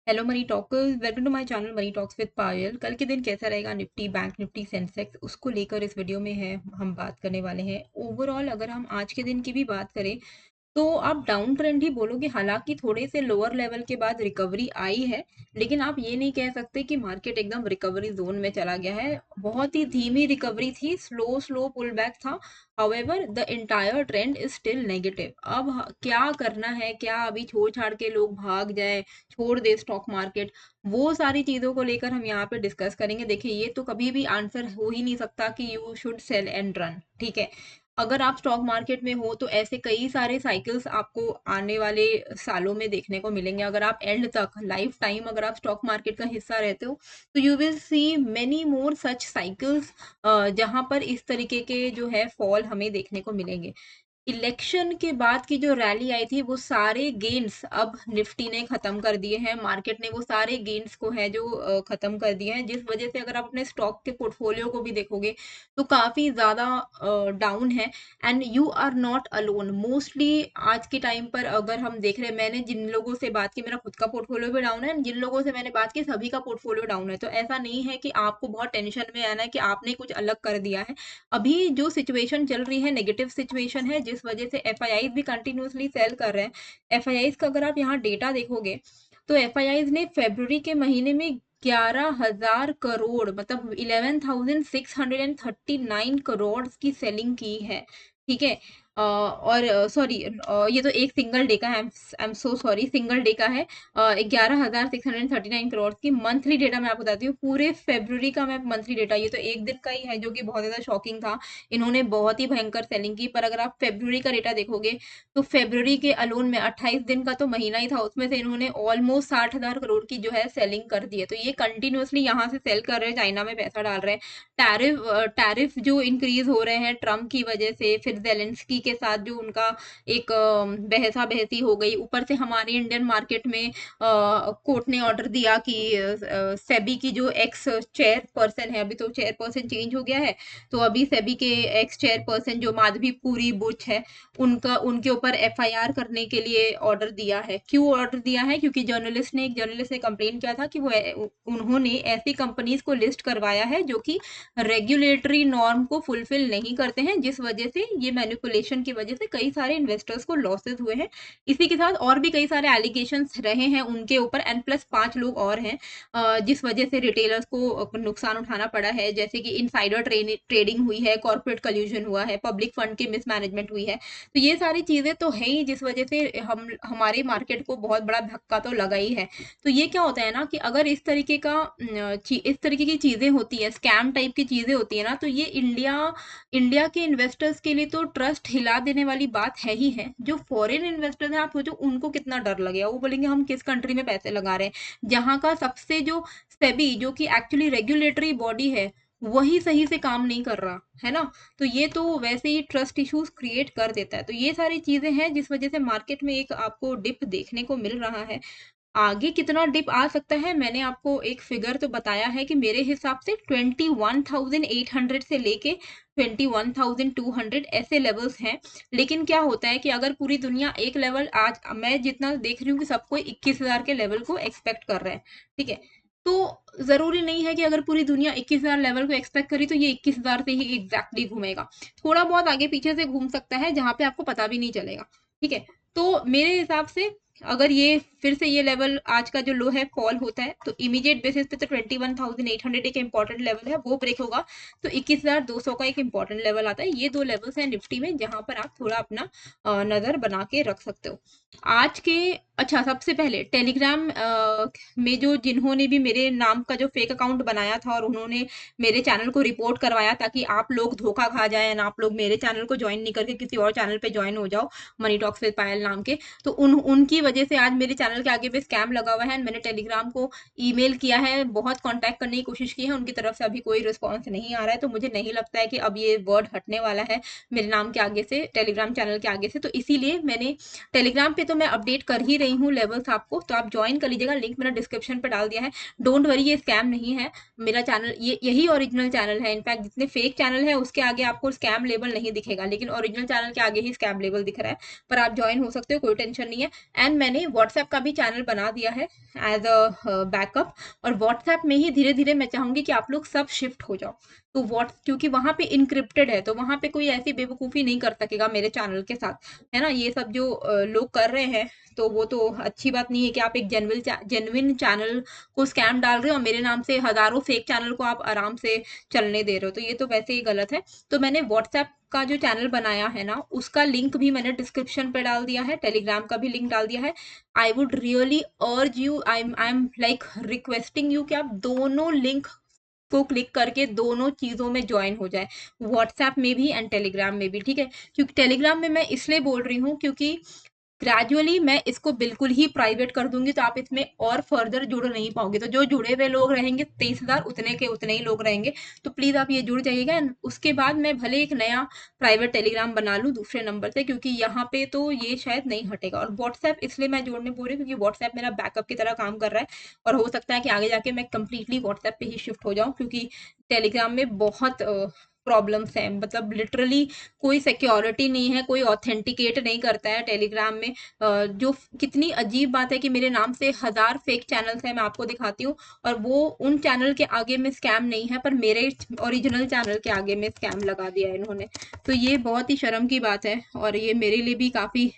Hello money talkers, welcome to my channel money talks with Payal. कल के दिन कैसा रहेगा निफ्टी, बैंक निफ्टी, सेंसेक्स, उसको लेकर इस वीडियो में है हम बात करने वाले हैं। ओवरऑल अगर हम आज के दिन की भी बात करें तो आप डाउन ट्रेंड ही बोलोगे। हालांकि थोड़े से लोअर लेवल के बाद रिकवरी आई है, लेकिन आप ये नहीं कह सकते कि मार्केट एकदम रिकवरी जोन में चला गया है। बहुत ही धीमी रिकवरी थी, स्लो स्लो पुल बैक था। However the entire trend is still negative. अब क्या करना है, क्या अभी छोड़ छाड़ के लोग भाग जाए, छोड़ दे स्टॉक मार्केट, वो सारी चीजों को लेकर हम यहाँ पे डिस्कस करेंगे। देखिए, ये तो कभी भी आंसर हो ही नहीं सकता कि you should sell and run, ठीक है। अगर आप स्टॉक मार्केट में हो तो ऐसे कई सारे साइकिल्स आपको आने वाले सालों में देखने को मिलेंगे। अगर आप एंड तक लाइफ टाइम अगर आप स्टॉक मार्केट का हिस्सा रहते हो तो you will see many more such cycles, जहां पर इस तरीके के जो है फॉल हमें देखने को मिलेंगे। इलेक्शन के बाद की जो रैली आई थी वो सारे गेन्स अब निफ्टी ने खत्म कर दिए हैं। मार्केट ने वो सारे गेन्स को है जो खत्म कर दिए हैं, जिस वजह से अगर आप अपने स्टॉक के पोर्टफोलियो को भी देखोगे तो काफी ज्यादा डाउन है। And you are not alone. Mostly आज के टाइम पर अगर हम देख रहे हैं, मैंने जिन लोगों से बात की, मेरा खुद का पोर्टफोलियो भी डाउन है, जिन लोगों से मैंने बात की सभी का पोर्टफोलियो डाउन है। तो ऐसा नहीं है कि आपको बहुत टेंशन में आना है कि आपने कुछ अलग कर दिया है। अभी जो सिचुएशन चल रही है नेगेटिव सिचुएशन है, जिस वजह से एफआईआईज भी कंटिन्यूअसली सेल कर रहे हैं। एफआईआईज का अगर आप यहाँ डेटा देखोगे तो एफआईआईज ने फरवरी के महीने में 11,000 करोड़, मतलब 11,639 करोड़ की सेलिंग की है, ठीक है। और सॉरी, ये तो एक सिंगल डे का है, I am so sorry, single day का है। 11,639 करोड़ की मंथली डेटा मैं आपको बताती हूँ। पूरे फेब्रुवरी का मैं मंथली डेटा, ये तो एक दिन का ही है जो कि बहुत ज्यादा शॉकिंग था। इन्होंने बहुत ही भयंकर सेलिंग की। पर अगर आप फेब्रुवरी का डेटा देखोगे तो फेब्रुवरी के अलोन में 28 दिन का तो महीना ही था, उसमें से इन्होंने ऑलमोस्ट 60,000 करोड़ की जो है सेलिंग कर दी है। तो ये कंटिन्यूअसली यहाँ से सेल कर रहे हैं, चाइना में पैसा डाल रहे हैं। टैरिफ टैरिफ जो इंक्रीज हो रहे हैं ट्रम्प की वजह से, फिर जेलेंस्की के साथ जो उनका एक बहसा बहसी हो गई, ऊपर से हमारे इंडियन मार्केट में कोर्ट ने ऑर्डर दिया कि सेबी की जो एक्स चेयर पर्सन है, अभी तो चेयर पर्सन चेंज हो गया है, तो अभी सेबी के एक्स चेयर पर्सन जो माधवी पुरी बुच है, उनका उनके ऊपर एफआईआर करने के लिए ऑर्डर दिया है। क्यों ऑर्डर दिया है? क्योंकि एक जर्नलिस्ट ने कंप्लेन किया था कि उन्होंने ऐसी कंपनीज को लिस्ट करवाया है जो कि रेगुलेटरी नॉर्म को फुलफिल नहीं करते हैं, जिस वजह से ये मैनिपुलेशन की वजह से कई सारे इन्वेस्टर्स को लॉसेस हुए हैं। इसी के साथ और भी कई सारे एलिगेशंस रहे हैं उनके ऊपर, एन प्लस 5 लोग और हैं, जिस वजह से रिटेलर्स को नुकसान उठाना पड़ा है। जैसे कि इनसाइडर ट्रेडिंग हुई है, कॉर्पोरेट कल्यूजन हुआ है, पब्लिक फंड की मिसमैनेजमेंट हुई है। तो ये सारी चीजें तो है ही, जिस वजह से हमारे मार्केट को बहुत बड़ा धक्का तो लगा ही है। तो ये क्या होता है ना कि अगर इस तरीके की चीजें होती है, स्कैम टाइप की चीजें होती है ना, तो ये इंडिया के इन्वेस्टर्स के लिए तो ट्रस्ट हिला देने वाली बात है ही है। जो फॉरेन इन्वेस्टर्स हैं, आप सोचो उनको कितना डर लगेगा। वो बोलेंगे हम किस कंट्री में पैसे लगा रहे हैं, जहां का सबसे जो सेबी, जो कि एक्चुअली रेगुलेटरी बॉडी है, वही सही से काम नहीं कर रहा है ना। तो ये तो वैसे ही ट्रस्ट इश्यूज क्रिएट कर देता है। तो ये सारी चीजें हैं जिस वजह से मार्केट में एक आपको डिप देखने को मिल रहा है। आगे कितना डिप आ सकता है, मैंने आपको एक फिगर तो बताया है कि मेरे हिसाब से 21,800 से लेके 21,200 ऐसे लेवल्स हैं। लेकिन क्या होता है कि अगर पूरी दुनिया एक लेवल, आज मैं जितना देख रही हूँ कि सब कोई 21,000 के लेवल को एक्सपेक्ट कर रहा है, ठीक है। तो जरूरी नहीं है कि अगर पूरी दुनिया 21,000 लेवल को एक्सपेक्ट करी तो ये 21,000 से ही एग्जैक्टली घूमेगा। थोड़ा बहुत आगे पीछे से घूम सकता है, जहां पे आपको पता भी नहीं चलेगा, ठीक है। तो मेरे हिसाब से अगर ये फिर से ये लेवल आज का जो लो है फॉल होता है तो इमीडिएट बेसिस पे तो 21,800 एक इंपॉर्टेंट लेवल है, वो ब्रेक होगा तो 21,200 का एक इंपॉर्टेंट लेवल आता है। ये दो लेवल्स हैं निफ्टी में जहां पर आप थोड़ा अपना नजर बना के रख सकते हो। आज के, अच्छा सबसे पहले टेलीग्राम में जो जिन्होंने भी मेरे नाम का जो फेक अकाउंट बनाया था और उन्होंने मेरे चैनल को रिपोर्ट करवाया ताकि आप लोग धोखा खा जाए ना, आप लोग मेरे चैनल को ज्वाइन नहीं करके किसी और चैनल पे ज्वाइन हो जाओ, मनी टॉक्स विद पायल नाम के, तो उनकी वजह से आज मेरे चैनल के आगे पे स्कैम लगा हुआ है। मैंने टेलीग्राम को ईमेल किया है, बहुत कांटेक्ट करने की कोशिश की है, उनकी तरफ से अभी कोई रिस्पॉन्स नहीं आ रहा है। तो मुझे नहीं लगता है कि अब ये वर्ड हटने वाला है मेरे नाम के आगे से, टेलीग्राम चैनल के आगे से। तो इसीलिए मैंने टेलीग्राम पे पे तो मैं अपडेट कर ही रही हूँ लेवल्स आपको, तो आप ज्वाइन कर लीजिएगा, लिंक मैंने डिस्क्रिप्शन पे डाल दिया है। डोंट वरी, ये स्कैम नहीं है, मेरा चैनल ये यही ओरिजिनल चैनल है। इनफैक्ट जितने फेक चैनल है उसके आगे आपको स्कैम लेबल नहीं दिखेगा, लेकिन ओरिजिनल चैनल के आगे ही स्कैम लेबल दिख रहा है। पर आप ज्वाइन हो सकते हो, कोई टेंशन नहीं है। एंड मैंने व्हाट्सएप का भी चैनल बना दिया है एज अ बैकअप, और व्हाट्सएप में ही धीरे धीरे मैं चाहूंगी कि आप लोग सब शिफ्ट हो जाओ। तो व्हाट्स क्योंकि वहां पे इनक्रिप्टेड है, तो वहां पे कोई ऐसी बेवकूफ़ी नहीं कर सकेगा मेरे चैनल के साथ, है ना। ये सब जो लोग कर रहे हैं, तो वो तो अच्छी बात नहीं है कि आप एक जेन्युइन चैनल को स्कैम डाल रहे हो और मेरे नाम से हजारों फेक चैनल को आप आराम से चलने दे रहे हो, तो ये तो वैसे ही गलत है। तो मैंने व्हाट्सएप का जो चैनल बनाया है ना, उसका लिंक भी मैंने डिस्क्रिप्शन पे डाल दिया है, टेलीग्राम का भी लिंक डाल दिया है। I would really urge you, I am like requesting you कि आप दोनों लिंक को क्लिक करके दोनों चीजों में ज्वाइन हो जाए, व्हाट्सएप में भी एंड टेलीग्राम में भी, ठीक है। क्योंकि टेलीग्राम में मैं इसलिए बोल रही हूँ क्योंकि ग्रेजुअली मैं इसको बिल्कुल ही प्राइवेट कर दूंगी, तो आप इसमें और फर्दर जुड़ नहीं पाओगे। तो जो जुड़े हुए लोग रहेंगे 23,000, उतने के उतने ही लोग रहेंगे। तो प्लीज आप ये जुड़ जाइएगा। And उसके बाद मैं भले एक नया प्राइवेट टेलीग्राम बना लूँ दूसरे नंबर से, क्योंकि यहाँ पे तो ये शायद नहीं हटेगा। और व्हाट्सएप इसलिए मैं जोड़ने बोल रही हूँ क्योंकि व्हाट्सएप मेरा बैकअप की तरह काम कर रहा है, और हो सकता है कि आगे जाके मैं कंप्लीटली व्हाट्सएप पे ही शिफ्ट हो जाऊँ, क्योंकि टेलीग्राम में बहुत प्रॉब्लम्स हैं। मतलब लिटरली कोई सिक्योरिटी नहीं है, कोई ऑथेंटिकेट नहीं करता है टेलीग्राम में। जो कितनी अजीब बात है कि मेरे नाम से हजार फेक चैनल्स हैं, मैं आपको दिखाती हूँ, और वो उन चैनल के आगे में स्कैम नहीं है, पर मेरे ओरिजिनल चैनल के आगे में स्कैम लगा दिया है इन्होंने। तो ये बहुत ही शर्म की बात है, और ये मेरे लिए भी काफी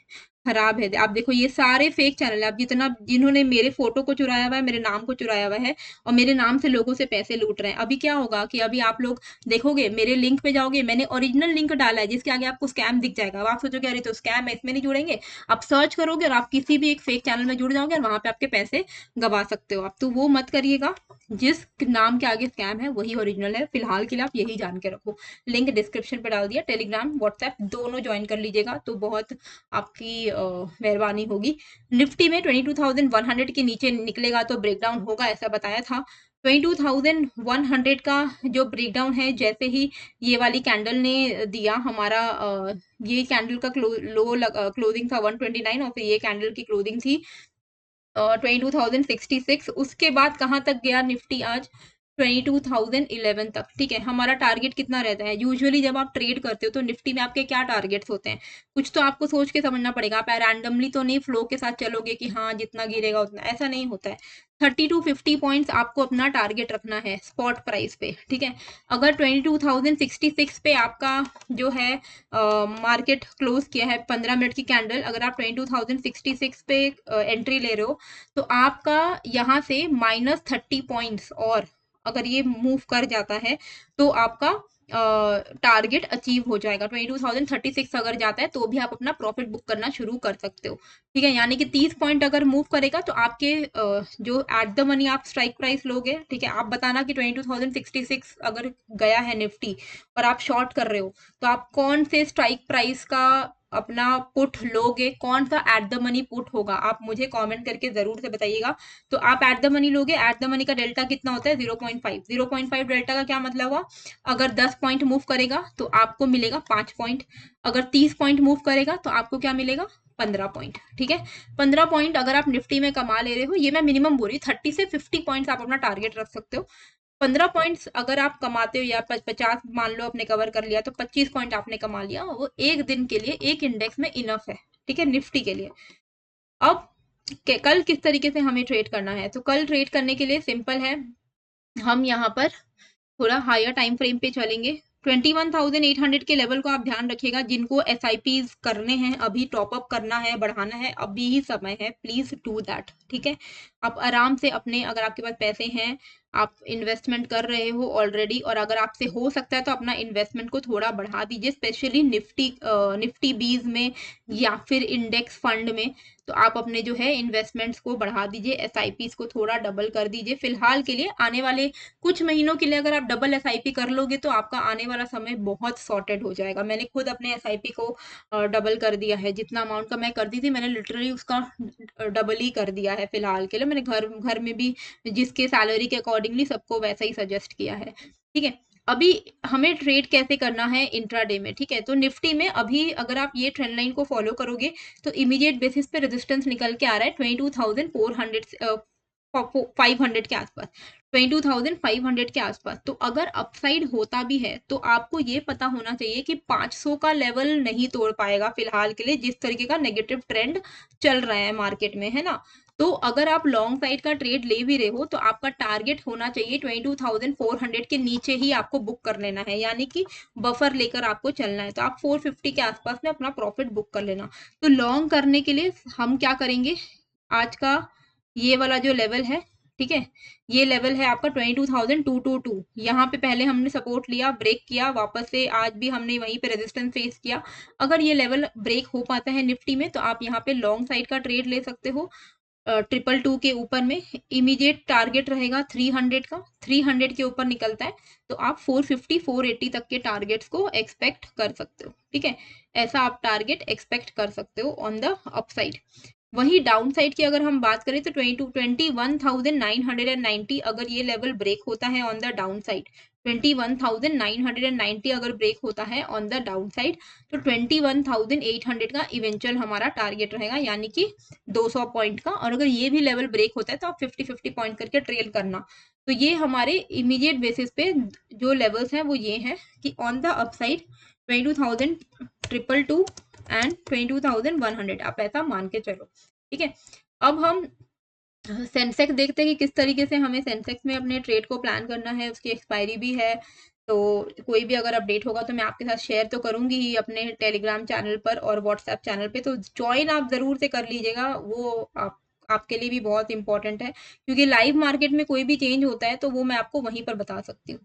खराब है। आप देखो, ये सारे फेक चैनल है। आप जितना जिन्होंने मेरे फोटो को चुराया हुआ है, मेरे नाम को चुराया हुआ है, और मेरे नाम से लोगों से पैसे लूट रहे हैं। अभी क्या होगा कि अभी आप लोग देखोगे, मेरे लिंक पे जाओगे, मैंने ओरिजिनल लिंक डाला है जिसके आगे आपको स्कैम दिख जाएगा। अब आप सोचोगे अरे तो स्कैम है, इसमें नहीं जुड़ेंगे। आप सर्च करोगे और आप किसी भी एक फेक चैनल में जुड़ जाओगे, और वहां पे आपके पैसे गवा सकते हो आप। तो वो मत करिएगा। जिस नाम के आगे स्कैम है वही ओरिजिनल है। फिलहाल के लिए आप यही जान के रखो। लिंक डिस्क्रिप्शन पे डाल दिया, टेलीग्राम व्हाट्सएप दोनों ज्वाइन कर लीजिएगा, तो बहुत आपकी मेहरबानी होगी। निफ्टी में 22,100 के नीचे निकलेगा तो ब्रेकडाउन होगा, ऐसा बताया था। 22,100 का जो ब्रेकडाउन है, जैसे ही ये वाली कैंडल ने दिया हमारा, ये कैंडल का क्लोजिंग था 129, और फिर ये कैंडल की क्लोजिंग थी 22,066। उसके बाद कहाँ तक गया निफ्टी आज? 22,011 तक, ठीक है। हमारा टारगेट कितना रहता है यूजुअली जब आप ट्रेड करते हो? तो निफ्टी में आपके क्या टारगेट्स होते हैं? कुछ तो आपको सोच के समझना पड़ेगा। आप रैंडमली तो नहीं फ्लो के साथ चलोगे कि हाँ जितना गिरेगा उतना, ऐसा नहीं होता है। 30 to 50 पॉइंट्स आपको अपना टारगेट रखना है स्पॉट प्राइस पे, ठीक है। अगर 22,066 पे आपका जो है मार्केट क्लोज किया है 15 मिनट की कैंडल, अगर आप 22,066 पे एंट्री ले रहे हो, तो आपका यहाँ से -30 पॉइंट्स, और अगर ये मूव कर जाता है तो आपका टारगेट अचीव हो जाएगा। 22,036 अगर जाता है तो भी आप अपना प्रॉफिट बुक करना शुरू कर सकते हो, ठीक है। यानी कि 30 पॉइंट अगर मूव करेगा तो आपके जो एट द मनी आप स्ट्राइक प्राइस लोगे, ठीक है। आप बताना कि 22,066 अगर गया है निफ्टी और आप शॉर्ट कर रहे हो, तो आप कौन से स्ट्राइक प्राइस का अपना पुट लोगे, कौन सा एट द मनी पुट होगा, आप मुझे कमेंट करके जरूर से बताइएगा। तो आप एट द मनी लोगे, एट द मनी का डेल्टा कितना होता है? 0.5। 0.5 डेल्टा का क्या मतलब हुआ? अगर 10 पॉइंट मूव करेगा तो आपको मिलेगा 5 पॉइंट। अगर 30 पॉइंट मूव करेगा तो आपको क्या मिलेगा? 15 पॉइंट, ठीक है। 15 पॉइंट अगर आप निफ्टी में कमा ले रहे हो, ये मैं मिनिमम बोल रही हूँ, 30 से 50 पॉइंट्स आप अपना टारगेट रख सकते हो। 15 पॉइंट्स अगर आप कमाते हो, या 50 मान लो आपने कवर कर लिया, तो 25 पॉइंट आपने कमा लिया। वो एक दिन के लिए एक इंडेक्स में इनफ है, ठीक है, निफ्टी के लिए। अब कल किस तरीके से हमें ट्रेड करना है? तो कल ट्रेड करने के लिए सिंपल है, हम यहाँ पर थोड़ा हायर टाइम फ्रेम पे चलेंगे। 21,800 के लेवल को आप ध्यान रखिएगा। जिनको SIPs करने हैं, अभी टॉपअप करना है, बढ़ाना है, अभी ही समय है, प्लीज डू दैट, ठीक है। आप आराम से अपने, अगर आपके पास पैसे हैं, आप इन्वेस्टमेंट कर रहे हो ऑलरेडी, और अगर आपसे हो सकता है तो अपना इन्वेस्टमेंट को थोड़ा बढ़ा दीजिए, स्पेशली निफ्टी बीज में या फिर इंडेक्स फंड में। तो आप अपने जो है इन्वेस्टमेंट्स को बढ़ा दीजिए, SIPs को थोड़ा डबल कर दीजिए फिलहाल के लिए। आने वाले कुछ महीनों के लिए अगर आप डबल SIP कर लोगे तो आपका आने वाला समय बहुत सॉर्टेड हो जाएगा। मैंने खुद अपने SIP को डबल कर दिया है। जितना अमाउंट का मैं करती थी, मैंने लिटरली उसका डबल ही कर दिया है फिलहाल के लिए। मैंने घर घर में भी जिसके सैलरी के अकॉर्डिंगली सबको वैसा ही सजेस्ट किया है, ठीक है। अभी हमें ट्रेड कैसे करना है इंट्राडे में, ठीक है। तो निफ्टी में अभी अगर आप ये ट्रेंड लाइन को फॉलो करोगे तो इमीडिएट बेसिस पे रेजिस्टेंस निकल के आ रहा है 22,400 500 के आसपास, 22,500 के आसपास। तो अगर अपसाइड होता भी है तो आपको ये पता होना चाहिए कि 500 का लेवल नहीं तोड़ पाएगा फिलहाल के लिए, जिस तरीके का नेगेटिव ट्रेंड चल रहा है मार्केट में, है ना। तो अगर आप लॉन्ग साइड का ट्रेड ले भी रहे हो तो आपका टारगेट होना चाहिए 22,400 के नीचे ही आपको बुक कर लेना है, यानी कि बफर लेकर आपको चलना है। तो आप 450 के आसपास में अपना प्रॉफिट बुक कर लेना। तो लॉन्ग करने के लिए हम क्या करेंगे, आज का ये वाला जो लेवल है, ठीक है, ये लेवल है आपका 22,222। यहाँ पे पहले हमने सपोर्ट लिया, ब्रेक किया, वापस से आज भी हमने वहीं पे रेजिस्टेंस फेस किया। अगर ये लेवल ब्रेक हो पाता है निफ्टी में तो आप यहाँ पे लॉन्ग साइड का ट्रेड ले सकते हो 222 के ऊपर में। इमीडिएट टारगेट रहेगा 300 का, 300 के ऊपर निकलता है तो आप 450 480 तक के टारगेट्स को एक्सपेक्ट कर सकते हो, ठीक है। ऐसा आप टारगेट एक्सपेक्ट कर सकते हो ऑन द अपसाइड। वही डाउन साइड की अगर हम बात करें तो 21,990 अगर ये लेवल ब्रेक होता है ऑन द डाउन साइड, 21,990 अगर ब्रेक होता है ऑन द डाउन साइड तो 21,800 का इवेंचुअल हमारा टारगेट रहेगा, यानी कि 200 पॉइंट का। और अगर ये भी लेवल ब्रेक होता है तो आप 50-50 पॉइंट करके ट्रेल करना। तो ये हमारे इमीडिएट बेसिस पे जो लेवल्स हैं वो ये हैं कि ऑन द अपसाइड 22,222 एंड 22,100 आप ऐसा मान के चलो, ठीक है। अब हम सेंसेक्स देखते हैं कि किस तरीके से हमें सेंसेक्स में अपने ट्रेड को प्लान करना है, उसकी एक्सपायरी भी है। तो कोई भी अगर अपडेट होगा तो मैं आपके साथ शेयर तो करूंगी ही अपने टेलीग्राम चैनल पर और व्हाट्सएप चैनल पे, तो ज्वाइन आप ज़रूर से कर लीजिएगा, वो आपके लिए भी बहुत इंपॉर्टेंट है, क्योंकि लाइव मार्केट में कोई भी चेंज होता है तो वो मैं आपको वहीं पर बता सकती हूँ।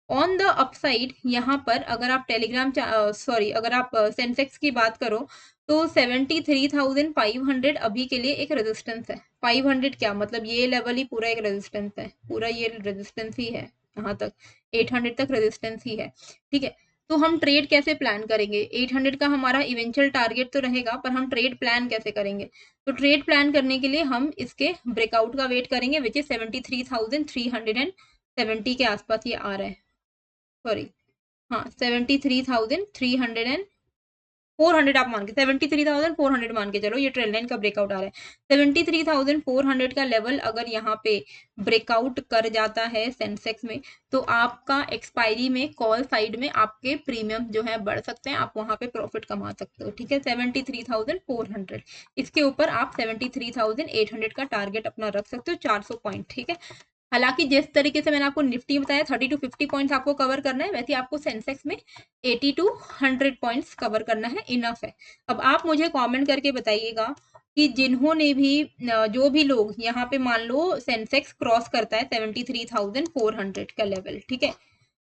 ऑन द अपसाइड यहाँ पर अगर आप टेलीग्राम अगर आप सेंसेक्स की बात करो तो 73,500 अभी के लिए एक रेजिस्टेंस है। 500 क्या मतलब ये लेवल ही पूरा एक रेजिस्टेंस है, पूरा ये रेजिस्टेंस ही है, यहाँ तक 800 तक रेजिस्टेंस ही है, ठीक है। तो हम ट्रेड कैसे प्लान करेंगे, 800 का हमारा इवेंचुअल टारगेट तो रहेगा, पर हम ट्रेड प्लान कैसे करेंगे। तो ट्रेड प्लान करने के लिए हम इसके ब्रेकआउट का वेट करेंगे, विच इज 73,370 के आसपास ये आ रहा है, सॉरी हाँ 73,300 400 आप मान के 73,400 मान के चलो, ये ट्रेंड लाइन का ब्रेकआउट आ रहा है। 73,400 का लेवल अगर यहाँ पे ब्रेकआउट कर जाता है सेंसेक्स में तो आपका एक्सपायरी में कॉल साइड में आपके प्रीमियम जो है बढ़ सकते हैं, आप वहां पे प्रॉफिट कमा सकते हो, ठीक है। 73,400 इसके ऊपर आप 73,800 का टारगेट अपना रख सकते हो, 400 पॉइंट, ठीक है। हालांकि जिस तरीके से मैंने आपको निफ्टी में बताया 30 to 50 पॉइंट्स आपको कवर करना है, वैसे आपको सेंसेक्स में 80 to 100 पॉइंट्स कवर करना है, इनफ है। अब आप मुझे कमेंट करके बताइएगा कि जिन्होंने भी जो भी लोग यहाँ पे मान लो सेंसेक्स क्रॉस करता है 73,400 का लेवल, ठीक है,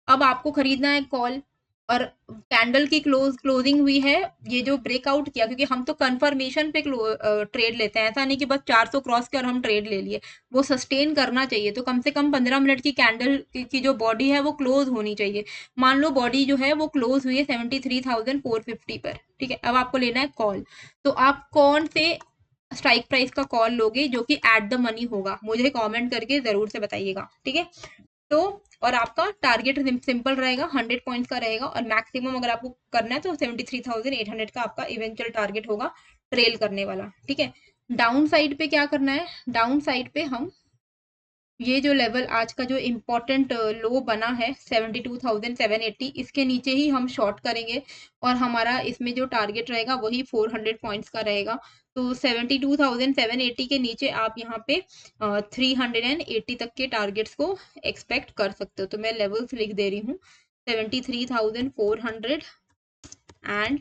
अब आपको खरीदना है कॉल और कैंडल की क्लोजिंग हुई है, ये जो ब्रेकआउट किया, क्योंकि हम तो कंफर्मेशन पे ट्रेड लेते हैं, ऐसा नहीं कि बस 400 क्रॉस किया और हम ट्रेड ले लिए, वो सस्टेन करना चाहिए। तो कम से कम 15 मिनट की कैंडल की जो बॉडी है वो क्लोज होनी चाहिए। मान लो बॉडी जो है वो क्लोज हुई है 73,450 पर, ठीक है। अब आपको लेना है कॉल, तो आप कौन से स्ट्राइक प्राइस का कॉल लोगे जो कि एट द मनी होगा, मुझे कमेंट करके जरूर से बताइएगा, ठीक है। तो और आपका टारगेट सिंपल रहेगा, 100 पॉइंट्स का रहेगा, और मैक्सिमम अगर आपको करना है तो 73,800 का आपका इवेंचुअल टारगेट होगा ट्रेल करने वाला, ठीक है। डाउन साइड पे क्या करना है, डाउन साइड पे हम ये जो लेवल आज का जो इम्पोर्टेंट लो बना है 72,780, इसके नीचे ही हम शॉर्ट करेंगे और हमारा इसमें जो टारगेट रहेगा वही 400 पॉइंट्स का रहेगा। तो 72,780 के नीचे आप यहाँ पे 380 तक के टारगेट्स को एक्सपेक्ट कर सकते हो। तो मैं लेवल्स लिख दे रही हूँ, 73,400 एंड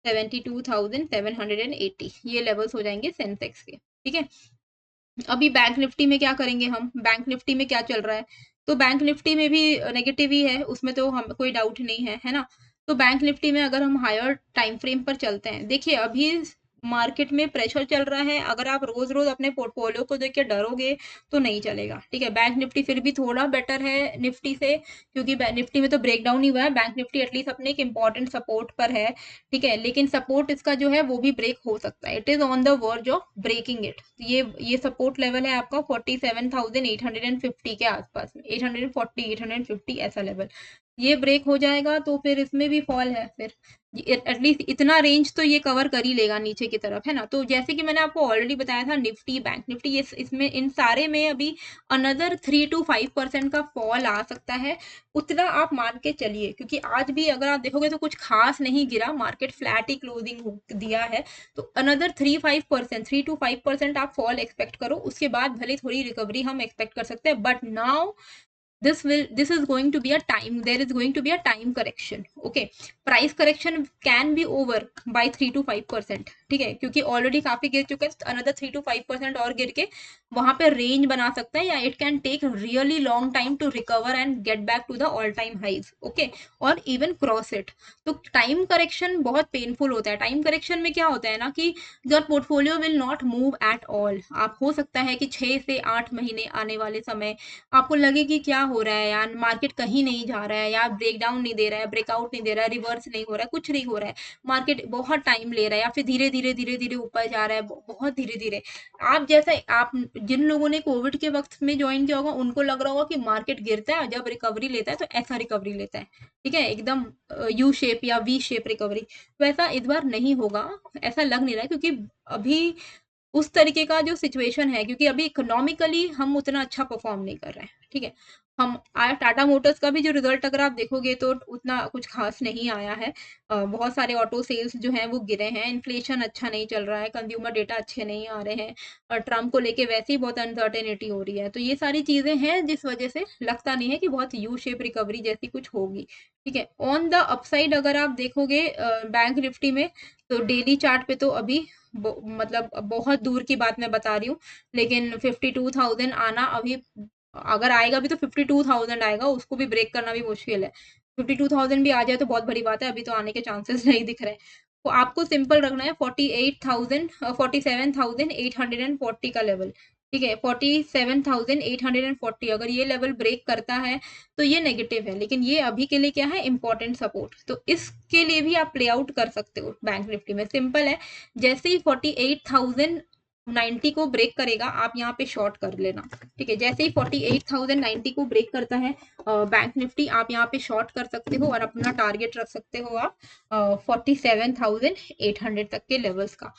72,780 ये लेवल्स हो जाएंगे सेंसेक्स के, ठीक है। अभी बैंक निफ्टी में क्या करेंगे हम, बैंक निफ्टी में क्या चल रहा है, तो बैंक निफ्टी में भी नेगेटिव ही है, उसमें तो हम कोई डाउट नहीं है, है ना। तो बैंक निफ्टी में अगर हम हायर टाइम फ्रेम पर चलते हैं, देखिए अभी मार्केट में प्रेशर चल रहा है, अगर आप रोज रोज अपने पोर्टफोलियो को देख के डरोगे तो नहीं चलेगा, ठीक है। बैंक निफ्टी फिर भी थोड़ा बेटर है निफ्टी से, क्योंकि निफ्टी में तो ब्रेकडाउन ही हुआ है, बैंक निफ्टी एटलीस्ट अपने एक इंपॉर्टेंट सपोर्ट पर है, ठीक है। लेकिन सपोर्ट इसका जो है वो भी ब्रेक हो सकता है, it is on the verge of breaking it. ये सपोर्ट लेवल है आपका 47,850 के आसपास में, 840 850 ऐसा लेवल, ये ब्रेक हो जाएगा तो फिर इसमें भी फॉल है, फिर एटलीस्ट इतना रेंज तो ये कवर कर ही लेगा नीचे की तरफ, है ना। तो जैसे कि मैंने आपको ऑलरेडी बताया था, निफ्टी बैंक निफ्टी ये इसमें इन सारे में अभी अनदर 3 to 5% का फॉल आ सकता है, उतना आप मान के चलिए, क्योंकि आज भी अगर आप देखोगे तो कुछ खास नहीं गिरा, मार्केट फ्लैट ही क्लोजिंग दिया है। तो अनदर 3 to 5% आप फॉल एक्सपेक्ट करो, उसके बाद भले थोड़ी रिकवरी हम एक्सपेक्ट कर सकते हैं, but now this is going to be a time, there is going to be a time correction, okay। price correction can be over by 3 to 5%, ठीक है, क्योंकि ऑलरेडी काफी गिर चुका है, अनदर 3 to 5% और गिर के वहां पे रेंज बना सकता है, या it can take really long time to recover and get back to the all time highs, okay, और इवन क्रॉस इट। तो टाइम करेक्शन बहुत पेनफुल होता है। टाइम करेक्शन में क्या होता है ना कि your portfolio will not move at all. आप हो सकता है कि 6 से 8 महीने आने वाले समय आपको लगे कि क्या हो रहा है यार, मार्केट कहीं नहीं जा रहा है, या ब्रेकडाउन नहीं दे रहा है, ब्रेकआउट नहीं दे रहा है, रिवर्स नहीं हो रहा है, कुछ नहीं हो रहा है, मार्केट बहुत टाइम ले रहा है, या फिर धीरे धीरे धीरे धीरे ऊपर जा रहा है, बहुत धीरे धीरे। आप जैसे आप जिन लोगों ने कोविड के वक्त में ज्वाइन किया होगा उनको लग रहा होगा कि मार्केट गिरता है, जब रिकवरी लेता है तो ऐसा रिकवरी लेता है, ठीक है, एकदम यू शेप या वी शेप रिकवरी। वैसा इस बार नहीं होगा, ऐसा लग नहीं रहा है, क्योंकि अभी उस तरीके का जो सिचुएशन है, क्योंकि अभी इकोनॉमिकली हम उतना अच्छा परफॉर्म नहीं कर रहे हैं, ठीक है। हम टाटा मोटर्स का भी जो रिजल्ट अगर आप देखोगे तो उतना कुछ खास नहीं आया है, बहुत सारे ऑटो सेल्स जो हैं वो गिरे हैं, इन्फ्लेशन अच्छा नहीं चल रहा है, कंज्यूमर डेटा अच्छे नहीं आ रहे हैं, और ट्रम्प को लेके वैसे ही बहुत अनसर्टेनिटी हो रही है। तो ये सारी चीजें हैं जिस वजह से लगता नहीं है कि बहुत यू शेप रिकवरी जैसी कुछ होगी, ठीक है। ऑन द अपसाइड अगर आप देखोगे बैंक निफ्टी में, तो डेली चार्ट पे तो अभी मतलब बहुत दूर की बात मैं बता रही हूँ, लेकिन 52,000 आना अभी, अगर आएगा भी तो 52,000 आएगा, उसको भी ब्रेक करना भी मुश्किल है। 52,000 भी आ जाए तो बहुत बड़ी बात है, अभी तो आने के चांसेस नहीं दिख रहे। तो आपको सिंपल रखना है 47,840 का लेवल, ठीक है। 47,840 अगर ये लेवल ब्रेक करता है तो ये नेगेटिव है, लेकिन ये अभी के लिए क्या है, इंपॉर्टेंट सपोर्ट। तो इसके लिए भी आप प्ले आउट कर सकते हो बैंक निफ्टी में, सिंपल है। जैसे ही 48,090 को ब्रेक करेगा आप यहाँ पे शॉर्ट कर लेना, ठीक है। जैसे ही 48,090 को ब्रेक करता है बैंक निफ्टी, आप यहाँ पे शॉर्ट कर सकते हो, और अपना टारगेट रख सकते हो आप 47,800 तक के लेवल्स का।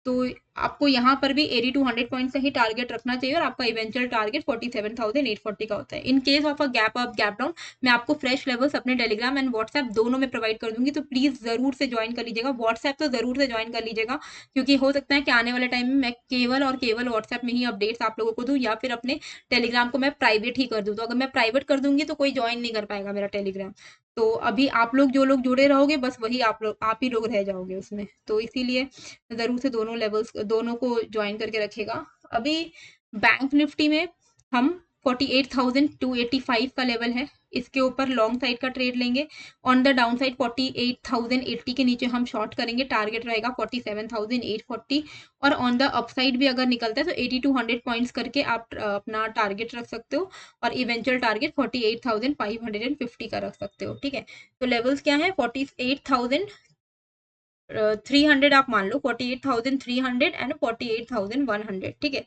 तो आपको यहाँ पर भी 80 to 100 पॉइंट का ही टारगेट रखना चाहिए, और आपका इवेंचुअल टारगेट 47,840 का होता है। In case of a gap up gap down, मैं आपको फ्रेश लेवल्स अपने टेलीग्राम एंड व्हाट्सएप दोनों में प्रोवाइड कर दूंगी, तो प्लीज जरूर से ज्वाइन कर लीजिएगा। व्हाट्सएप तो जरूर से ज्वाइन कर लीजिएगा, क्योंकि हो सकता है कि आने वाले टाइम में मैं केवल और केवल व्हाट्सएप में ही अपडेट्स आप लोगों को दूं, या फिर अपने टेलीग्राम को मैं प्राइवेट ही कर दूं। तो अगर मैं प्राइवेट कर दूंगी तो कोई ज्वाइन नहीं कर पाएगा मेरा टेलीग्राम। तो अभी आप लोग जो लोग जुड़े रहोगे, बस वही आप ही लोग रह जाओगे उसमें, तो इसीलिए जरूर से दोनों लेवल्स दोनों को ज्वाइन करके रखेगा। अभी बैंक निफ्टी में हम 48,285 का लेवल है, इसके ऊपर लॉन्ग साइड का ट्रेड लेंगे। ऑन द डाउन साइड 48,080 के नीचे हम शॉर्ट करेंगे, टारगेट रहेगा 47,840। और ऑन द अपसाइड भी अगर निकलता है तो 80 to 100 पॉइंट्स करके आप अपना टारगेट रख सकते हो, और इवेंचुअल टारगेट 48,550 का रख सकते हो, ठीक है। तो लेवल्स क्या है, 48,300 आप मान लो, 48,300 एंड 48,100, ठीक है,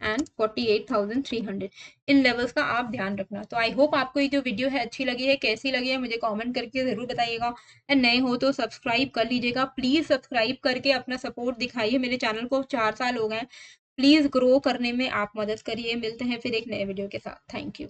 एंड 48,300, इन लेवल्स का आप ध्यान रखना। तो आई होप आपको ये जो वीडियो है अच्छी लगी है, कैसी लगी है मुझे कमेंट करके जरूर बताइएगा, एंड नए हो तो सब्सक्राइब कर लीजिएगा, प्लीज सब्सक्राइब करके अपना सपोर्ट दिखाइए। मेरे चैनल को 4 साल हो गए हैं, प्लीज ग्रो करने में आप मदद करिए। मिलते हैं फिर एक नए वीडियो के साथ, थैंक यू।